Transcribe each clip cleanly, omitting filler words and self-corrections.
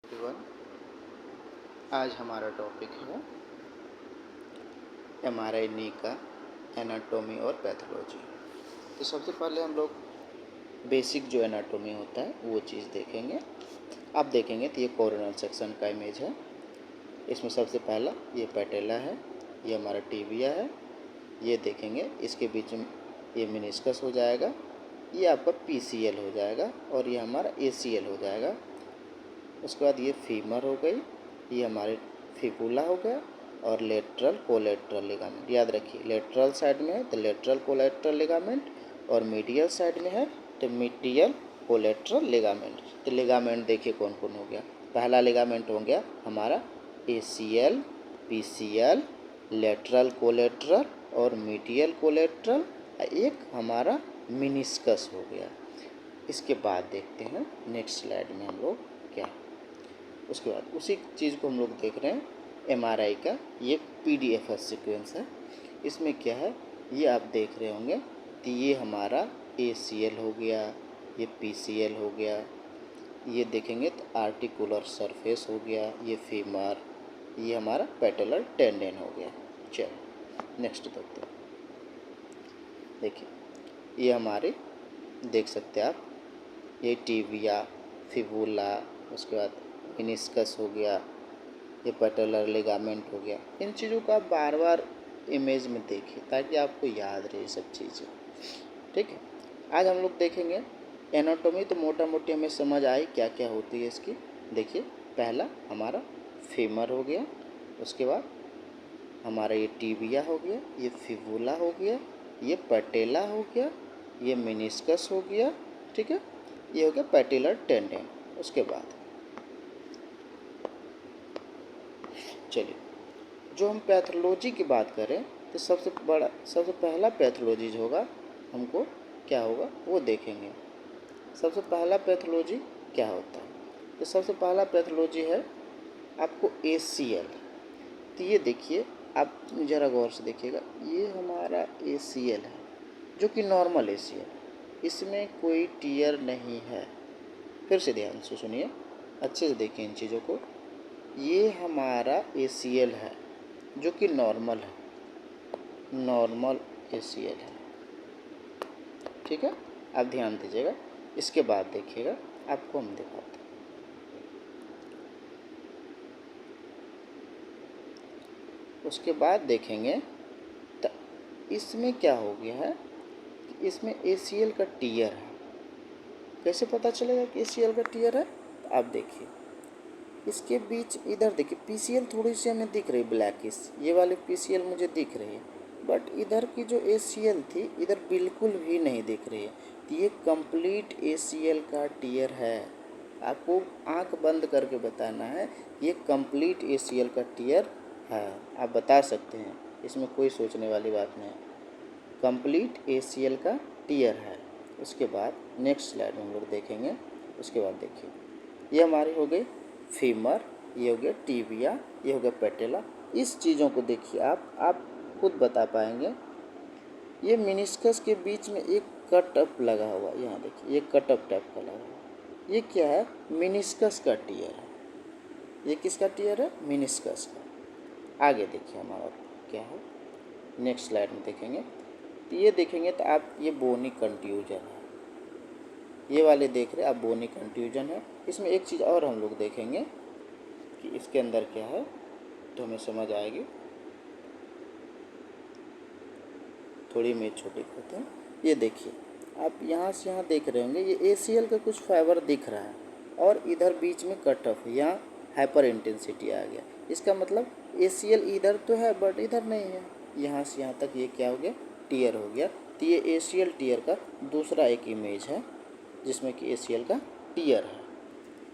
Everyone, आज हमारा topic है एमआरआई नी का एनाटॉमी और पैथोलॉजी। तो सबसे पहले हम लोग बेसिक जो एनाटॉमी होता है वो चीज़ देखेंगे। आप देखेंगे तो ये कोरोनल सेक्शन का इमेज है। इसमें सबसे पहला ये पैटेला है, ये हमारा टिबिया है। ये देखेंगे इसके बीच में ये मेनिस्कस हो जाएगा, ये आपका पीसीएल हो जाएगा और ये हमारा एसीएल हो जाएगा। उसके बाद ये फीमर हो गई, ये हमारे फिबुला हो गया और लेटरल कोलेट्रल लिगामेंट। याद रखिए, लेटरल साइड में है तो लेटरल कोलेट्रल लिगामेंट और मीडियल साइड में है तो मीडियल कोलेट्रल लिगामेंट। तो लिगामेंट देखिए कौन कौन हो गया। पहला लिगामेंट हो गया हमारा एसीएल, पीसीएल, लेटरल कोलेट्रल और मीडियल कोलेट्रल। एक हमारा मेनिस्कस हो गया। इसके बाद देखते हैं नेक्स्ट स्लाइड में हम लोग क्या है। उसके बाद उसी चीज़ को हम लोग देख रहे हैं एमआरआई का। ये पीडीएफएस सीक्वेंस है। इसमें क्या है ये आप देख रहे होंगे। तो ये हमारा एसीएल हो गया, ये पीसीएल हो गया, ये देखेंगे तो आर्टिकुलर सरफेस हो गया, ये फीमर, ये हमारा पैटेलर टेंडन हो गया। चलो नेक्स्ट देखते हैं। देखिए ये हमारे देख सकते हैं आप, ये टिबिया, फिबुला, उसके बाद मेनिस्कस हो गया, ये पैटेलर लिगामेंट हो गया। इन चीज़ों को आप बार बार इमेज में देखिए ताकि आपको याद रहे सब चीज़ें। ठीक है, आज हम लोग देखेंगे एनाटॉमी। तो मोटा मोटी हमें समझ आई क्या क्या होती है इसकी। देखिए पहला हमारा फीमर हो गया, उसके बाद हमारा ये टिबिया हो गया, ये फिबुला हो गया, ये पैटेला हो गया, ये मेनिस्कस हो गया। ठीक है, ये हो गया पैटेलर टेंडन। उसके बाद चलिए जो हम पैथोलॉजी की बात करें तो सबसे पहला पैथोलॉजी जो होगा हमको क्या होगा वो देखेंगे। सबसे पहला पैथोलॉजी क्या होता है, तो सबसे पहला पैथोलॉजी है आपको एसीएल। तो ये देखिए आप ज़रा गौर से देखिएगा, ये हमारा एसीएल है जो कि नॉर्मल एसीएल, इसमें कोई टीयर नहीं है। फिर से ध्यान से सुनिए, अच्छे से देखिए इन चीज़ों को। ये हमारा एसीएल है जो कि नॉर्मल है, नॉर्मल एसीएल है। ठीक है, आप ध्यान दीजिएगा। इसके बाद देखिएगा आपको हम दिखाते हैं। उसके बाद देखेंगे तो इसमें क्या हो गया है, इसमें एसीएल का टीयर है। कैसे पता चलेगा कि एसीएल का टीयर है, तो आप देखिए इसके बीच इधर देखिए पीसीएल थोड़ी सी हमें दिख रही ब्लैकिश, ये वाली पीसीएल मुझे दिख रही है, बट इधर की जो एसीएल थी इधर बिल्कुल भी नहीं दिख रही है। तो ये कंप्लीट एसीएल का टीयर है। आपको आंख बंद करके बताना है ये कंप्लीट एसीएल का टीयर है। आप बता सकते हैं, इसमें कोई सोचने वाली बात नहीं है, कंप्लीट एसीएल का टीयर है। उसके बाद नेक्स्ट स्लाइड में हम लोग देखेंगे। उसके बाद देखिए ये हमारी हो गई फीमर, ये हो गया टिबिया, ये हो गया पैटेला। इस चीज़ों को देखिए आप खुद बता पाएंगे। ये मेनिस्कस के बीच में एक कट अप लगा हुआ, यहाँ देखिए ये कट अप टाइप का लगा हुआ, ये क्या है मेनिस्कस का टियर है। ये किसका टियर है, मेनिस्कस का। आगे देखिए हमारा क्या है, नेक्स्ट स्लाइड में देखेंगे। तो ये देखेंगे तो आप ये बोनी कंट्यूजन है, ये वाले देख रहे हैं आप, बोनी कंट्यूजन है। इसमें एक चीज़ और हम लोग देखेंगे कि इसके अंदर क्या है तो हमें समझ आएगी। थोड़ी इमेज छोटी करते हैं। ये देखिए आप यहाँ से यहाँ देख रहे होंगे, ये एसीएल का कुछ फाइबर दिख रहा है और इधर बीच में कट ऑफ है, यहाँ हाइपर इंटेंसिटी आ गया। इसका मतलब एसीएल इधर तो है बट इधर नहीं है। यहाँ से यहाँ तक ये क्या हो गया, टीयर हो गया। तो ये एसीएल टीयर का दूसरा एक इमेज है जिसमें कि एसीएल का टीयर है।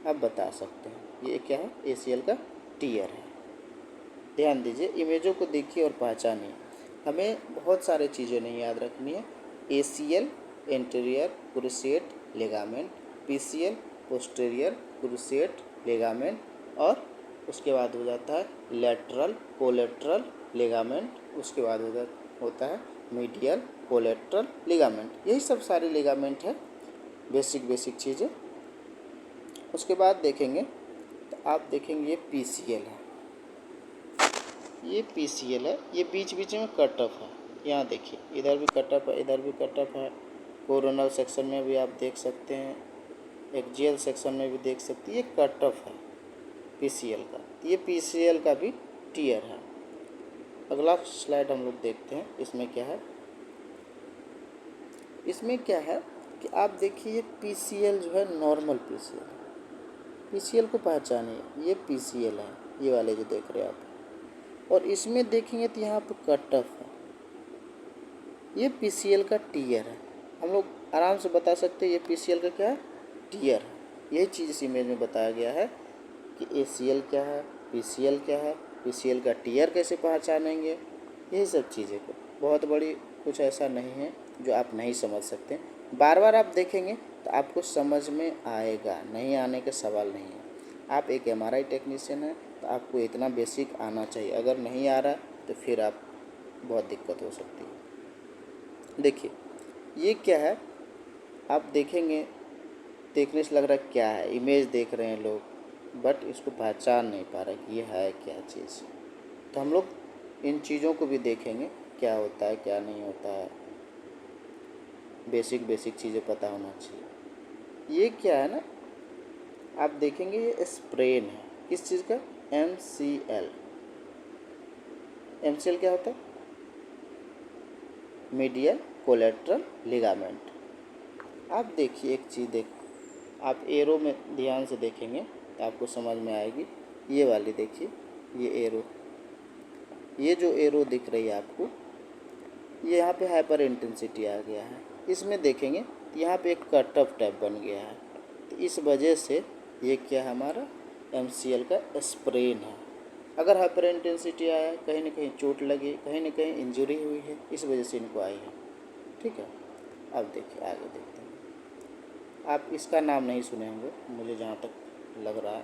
आप बता सकते हैं ये क्या है, एसीएल का टीयर है। ध्यान दीजिए, इमेजों को देखिए और पहचानिए। हमें बहुत सारे चीज़ें नहीं याद रखनी है। ACL anterior crusade ligament, PCL posterior crusade ligament, और उसके बाद हो जाता है लेटरल कोलेट्रल लिगामेंट, उसके बाद होता है मीडियल कोलेट्रल लिगामेंट। यही सब सारे लिगामेंट है, बेसिक चीज़ें। उसके बाद देखेंगे तो आप देखेंगे ये PCL है, ये PCL है, ये बीच बीच में कट ऑफ है। यहाँ देखिए इधर भी कट ऑफ है, इधर भी कट ऑफ है। कोरोनल सेक्शन में भी आप देख सकते हैं, एक्जियल सेक्शन में भी देख सकते हैं, ये कट ऑफ है PCL का। ये PCL का भी टीयर है। अगला स्लाइड हम लोग देखते हैं, इसमें क्या है। इसमें क्या है कि आप देखिए ये PCL जो है नॉर्मल PCL को पहचानिए, ये PCL है, ये वाले जो देख रहे हैं आप। और इसमें देखेंगे तो यहाँ पर कट ऑफ है, ये PCL का टीयर है। हम लोग आराम से बता सकते हैं ये PCL का क्या है, टीयर है। यही चीज़ इस इमेज में बताया गया है कि ACL क्या है, PCL क्या है, PCL का टीयर कैसे पहचानेंगे। यही सब चीज़ें को बहुत बड़ी कुछ ऐसा नहीं है जो आप नहीं समझ सकते। बार बार आप देखेंगे तो आपको समझ में आएगा, नहीं आने का सवाल नहीं है। आप एक MRI टेक्नीशियन हैं तो आपको इतना बेसिक आना चाहिए। अगर नहीं आ रहा तो फिर आप बहुत दिक्कत हो सकती है। देखिए ये क्या है, आप देखेंगे, देखने से लग रहा है क्या है, इमेज देख रहे हैं लोग, बट इसको पहचान नहीं पा रहे कि ये है क्या चीज़। तो हम लोग इन चीज़ों को भी देखेंगे, क्या होता है क्या नहीं होता है, बेसिक चीज़ें पता होना चाहिए। ये क्या है ना, आप देखेंगे ये स्प्रेन है, किस चीज़ का, MCL क्या होता है, मीडियल कोलेटरल लिगामेंट। आप देखिए एक चीज़ आप एरो में ध्यान से देखेंगे तो आपको समझ में आएगी। ये वाली देखिए, ये एरो, ये जो एरो दिख रही है आपको, ये यहाँ पे हाइपर इंटेंसिटी आ गया है। इसमें देखेंगे तो यहाँ पे एक कट ऑफ टाइप बन गया है। तो इस वजह से ये क्या है, हमारा MCL का स्प्रेन है। अगर हाइपर इंटेंसिटी आया, कहीं ना कहीं चोट लगी, कहीं ना कहीं इंजरी हुई है, इस वजह से इनको आई है। ठीक है, अब देखिए आगे देखते हैं। आप इसका नाम नहीं सुने होंगे, मुझे जहाँ तक लग रहा है,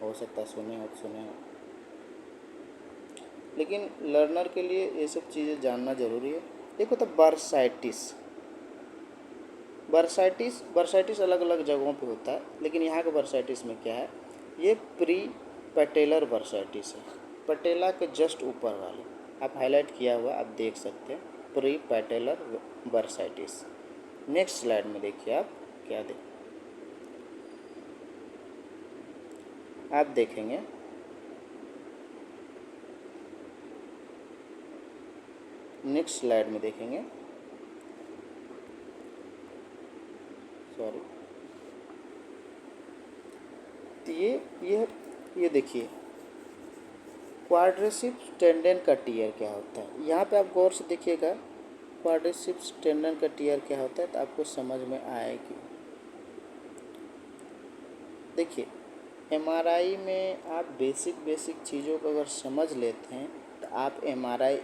हो सकता है सुने हो तो सुने हो, लेकिन लर्नर के लिए ये सब चीज़ें जानना ज़रूरी है। देखो तो बर्साइटिस अलग अलग जगहों पे होता है, लेकिन यहाँ के बर्साइटिस में क्या है, ये प्री पैटेलर बर्साइटिस है, पटेला के जस्ट ऊपर वाले, आप हाईलाइट किया हुआ आप देख सकते हैं, प्री पैटेलर बर्साइटिस। नेक्स्ट स्लाइड में देखिए आप क्या आप देखेंगे, नेक्स्ट स्लाइड में देखेंगे, सॉरी, तो ये देखिए क्वाड्रिसेप्स टेंडन का टीयर क्या होता है। यहाँ पे आप गौर से देखिएगा, क्वाड्रिसेप्स टेंडन का टीयर क्या होता है तो आपको समझ में आएगी। देखिए MRI में आप बेसिक चीज़ों को अगर समझ लेते हैं तो आप MRI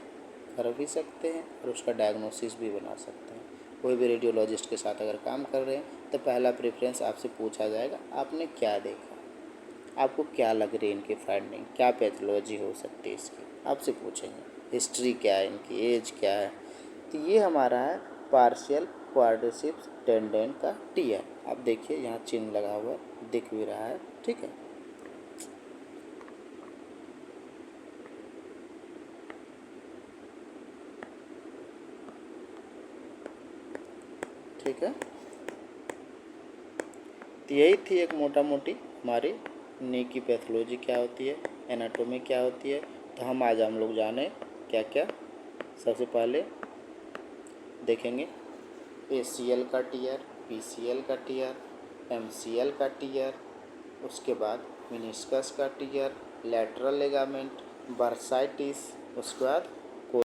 कर भी सकते हैं और उसका डायग्नोसिस भी बना सकते हैं। कोई भी रेडियोलॉजिस्ट के साथ अगर काम कर रहे हैं तो पहला प्रेफरेंस आपसे पूछा जाएगा, आपने क्या देखा, आपको क्या लग रही है इनकी फाइंडिंग, क्या पैथोलॉजी हो सकती है इसकी, आपसे पूछेंगे, हिस्ट्री क्या है इनकी, एज क्या है। तो ये हमारा है पार्शियल क्वाड्रिसेप्स टेंडन का टीयर। आप देखिए यहाँ चिन्ह लगा हुआ दिख भी रहा है। ठीक है, ठीक है, तो यही थी एक मोटा मोटी हमारी नी की पैथोलॉजी क्या होती है, एनाटोमी क्या होती है। तो हम लोग जाने क्या क्या। सबसे पहले देखेंगे ACL का टीयर, PCL का टीयर, MCL का टीयर, उसके बाद मेनिस्कस का टीयर, लैटरल लिगामेंट, बर्साइटिस, उसके बाद